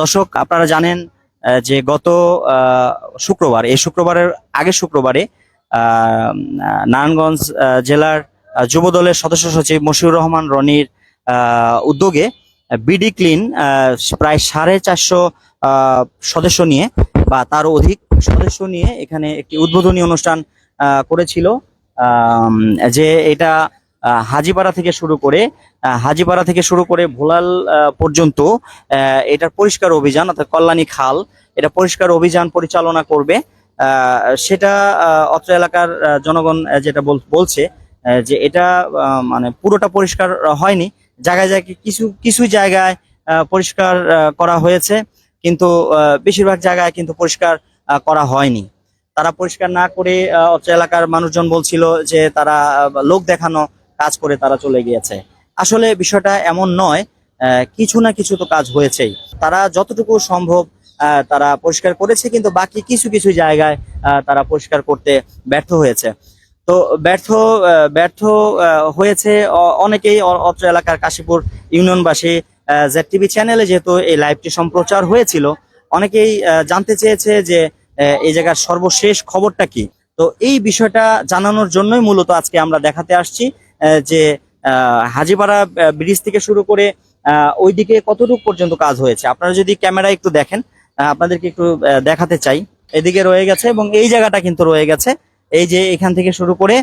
দর্শক, আপনারা জানেন যে গত শুক্রবার, এই শুক্রবারের আগের শুক্রবারে নারায়ণগঞ্জ জেলার যুব দলের সদস্য সচিব মশিউর রহমান রনির উদ্যোগে বিডি ক্লিন প্রায় 450 সদস্য নিয়ে বা তারও অধিক সদস্য নিয়ে এখানে একটি উদ্বোধনী অনুষ্ঠান করেছিল। যে এটা হাজীপাড়া থেকে শুরু করে ভোলাল পর্যন্ত এটার পরিষ্কার অভিযান, অর্থাৎ কল্যাণী খাল, এটা পরিষ্কার অভিযান পরিচালনা করবে। সেটা অত্র এলাকার জনগণ যেটা বলছে যে এটা মানে পুরোটা পরিষ্কার হয়নি, জায়গায় জায়গায় কিছু কিছু জায়গায় পরিষ্কার করা হয়েছে, কিন্তু বেশিরভাগ জায়গায় কিন্তু পরিষ্কার করা হয়নি। তারা পরিষ্কার না করে অত্র এলাকার মানুষজন বলছিল যে তারা লোক দেখানো কাজ করে তারা চলে গিয়েছে। আসলে বিষয়টা এমন নয়, কিছু না কিছু তো কাজ হয়েছেই। তারা যতটুকু সম্ভব তারা পরিষ্কার করেছে, কিন্তু বাকি কিছু কিছু জায়গায় তারা পরিষ্কার করতে ব্যর্থ হয়েছে। তো ব্যর্থ হয়েছে অনেকেই। অত্র এলাকার কাশীপুর ইউনিয়নবাসী ZTV চ্যানেলে যেহেতু এই লাইভটি সম্প্রচার হয়েছিল, অনেকেই জানতে চেয়েছে যে এই জায়গার সর্বশেষ খবরটা কি। তো এই বিষয়টা জানানোর জন্যই মূলত আজকে আমরা দেখাতে আসছি যে হাজীপাড়া ব্রিজ থেকে শুরু করে ওইদিকে কতটুকু পর্যন্ত কাজ হয়েছে। আপনারা যদি ক্যামেরায় একটু দেখেন, আপনাদেরকে একটু দেখাতে চাই। এদিকে রয়ে গেছে এবং এই জায়গাটা কিন্তু রয়ে গেছে। এই যে এখান থেকে শুরু করে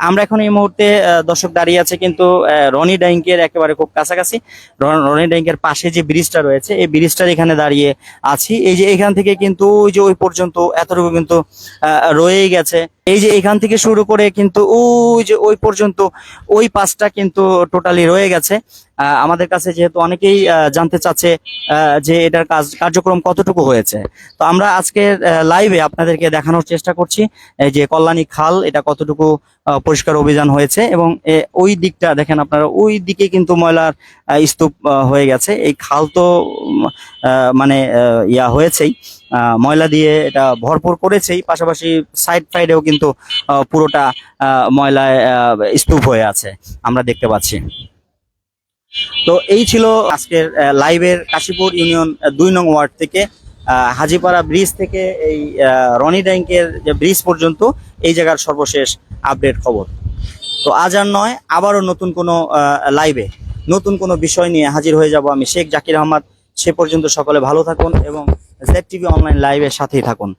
আমরা এখন এই মুহূর্তে দর্শক দাঁড়িয়ে আছে কিন্তু রনি ডাইংকের একেবারে খুব কাছাকাছি। রনি ডাইংকের পাশে যে ব্রিজটা রয়েছে, এই ব্রিজটার এখানে দাঁড়িয়ে আছি। এই যে এখান থেকে কিন্তু ওই যে ওই পর্যন্ত এতটুকু কিন্তু রয়েই গেছে। এই যে এখান থেকে শুরু করে কিন্তু ওই যে ওই পর্যন্ত ওই পাশটা কিন্তু টোটালি রয়ে গেছে। আমাদের কাছে যেহেতু অনেকেই জানতে চাচ্ছে যে এটার কার্যক্রম কতটুকু হয়েছে, তো আমরা আজকের লাইভে আপনাদেরকে দেখানোর চেষ্টা করছি যে কল্যাণী খাল এটা কতটুকু পরিষ্কার অভিযান হয়েছে। এবং ওই দিকটা দেখেন আপনারা, ওই দিকে কিন্তু ময়লার স্তূপ হয়ে গেছে। এই খাল তো মানে হয়েছেই, ময়লা দিয়ে এটা ভরপুর করেছেই, পাশাপাশি সাইডেও কিন্তু পুরোটা ময়লায় স্তূপ হয়ে আছে, আমরা দেখতে পাচ্ছি। তো এই ছিল আজকের লাইভের কাশীপুর ইউনিয়ন 2 নং ওয়ার্ড থেকে হাজীপাড়া ব্রিজ থেকে এই রনি ডাইংকের যে ব্রিজ পর্যন্ত এই জায়গার সর্বশেষ আপডেট খবর। তো আজ আর নয়, আবারও নতুন কোনো লাইভে নতুন কোনো বিষয় নিয়ে হাজির হয়ে যাব আমি, শেখ জাকির আহমদ। সে পর্যন্ত সকলে ভালো থাকুন এবং ZTV অনলাইন লাইভের সাথেই থাকুন।